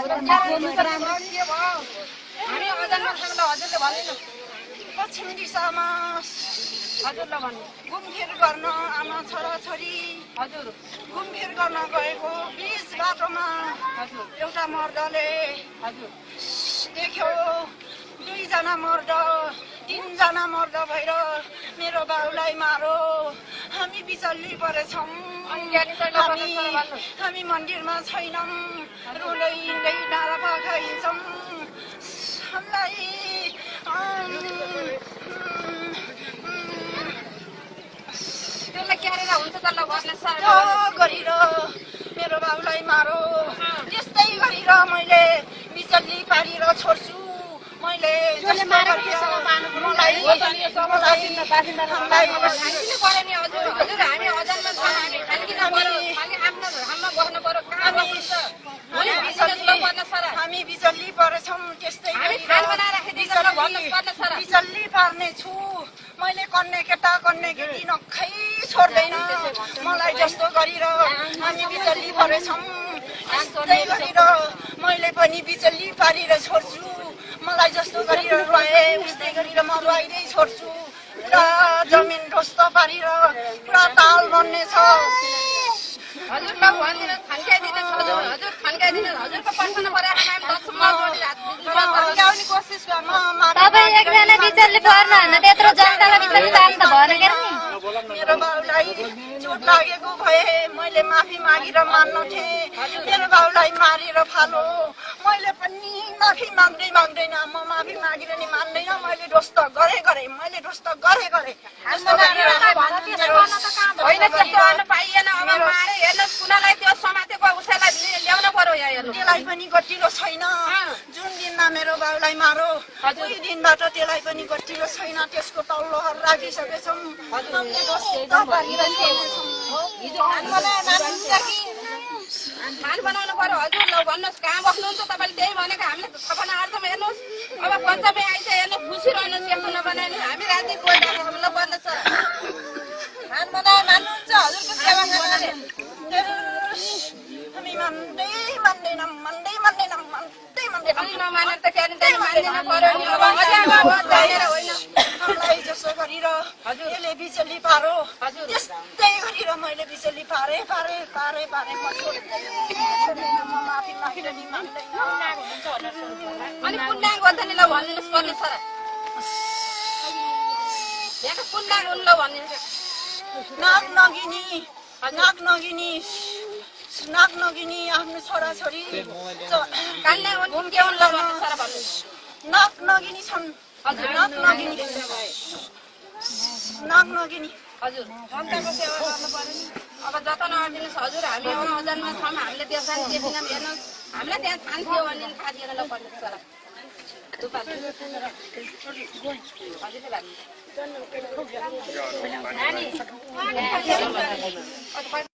हामी अजानमा थाम्दा हजुरले भन्नु पश्चिम दिशामा हजुरलाई भन्नु घुमफिर गर्न आमा छोराछोरी हजुर घुमफिर गर्न गएको बिच बाटोमा हजुर एउटा मर्दले हजुर देख्यो दुईजना मर्द तीनजना मर्द भएर मेरो बाउलाई मारो हामी बिचल्ली परेछौँ हामी मन्दिरमा छैनौँ रुँदै हिँड्दै डाँडा पाखा हिँड्छौँ हामीलाई त्यसलाई क्यारेर हुन्छ त्यसलाई गर्ने गरेर मेरो बाउलाई मारो त्यस्तै गरेर मैले बिचल्ली पारेर छोड्छु मैले हामी बिचल्ली परेछौँ त्यस्तै बिचल्ली पार्ने छु मैले कन्ने केटा कन्ने केटी नखै छोड्दैन मलाई जस्तो गरेर हामी बिचल्ली परेछौँ त्यस्तै गरेर मैले पनि बिचल्ली पारेर छोड्छु मलाई जस्तो गरेर रुवाए उस्तै गरेर म रुवाइदै छोड्छु पुरा जमिन ध्वस्त पारेर पुरा ताल बन्ने छ हजुरलाई भन्दिन थन्काइदिनु हजुर थन्काइदिनु हजुरको पर्सन परेर हामी दसम्म जोडिराख्ने कोसिस तपाईँ एकजना बिचल्ली पर्नु होइन त्यत्रो जनतालाई बिचल्ली पार्छ भनेर नि मेरो बाउलाई चोट लागेको भए मैले माफी मागेर मान्नु थिएँ मेरो बाउलाई मारेर फालो मैले पनि माफी माग्दैन म माफी मागेर नि मान्दैन मैले ध्वस्त गरेँ मैले ध्वस्त गरेँ होइन त्यस्तो गर्न पाइएन अब मारे हेर्नुहोस् कुनालाई त्यो समातेको उसैलाई ल्याउन पर्यो यहाँ हेर्नु त्यसलाई पनि गतिलो छैन जुन दिनमा मेरो बाउलाई मारो दुई दिनबाट त्यसलाई पनि गतिलो छैन त्यसको तल्लो राखिसकेछौँ खान बनाउनु पर्यो हजुर ल भन्नुहोस् कहाँ बस्नुहुन्छ तपाईँले त्यही भनेको हामीले सपना आर्छौँ हेर्नुहोस् अब पञ्चमी आइस हेर्नुहोस् खुसी रहनुहोस् यस्तो नबनायो हामी राति गइरहेको छौँ ल भन्नुहोस् खान बनायो मान्नुहुन्छ हजुरको सेवा गर्ने हामी मान्दैनौँ नमानेर त क्यारेन्टाइन मान्दिन पर्यो नि अब जानेर होइन मलाई जसो गरेर यसले बिचल्ली पारो त्यस्तै गरेर मैले बिचल्ली पारे म माफी मागेर नि मान्दैन अनि पुण्य गर्दा नि ल भनिदिनुहोस् पर्ने सर यहाँ पुण्य हुन् ल भनिदिनुहोस् नाक नगिनी आफ्नो छोराछोरी नाक नगिनी छन् नाक नगिनी हजुर जनताको सेवा गर्नु पर्यो नि अब जतन गरिदिनुहोस् हजुर हामी अब अजानमा छौँ हामीले देख्छौँ देखिनौँ हेर्नुहोस् हामीलाई त्यहाँ थान थियो भने थाहा दिएर ल पर्नुहोस् सर हजुरले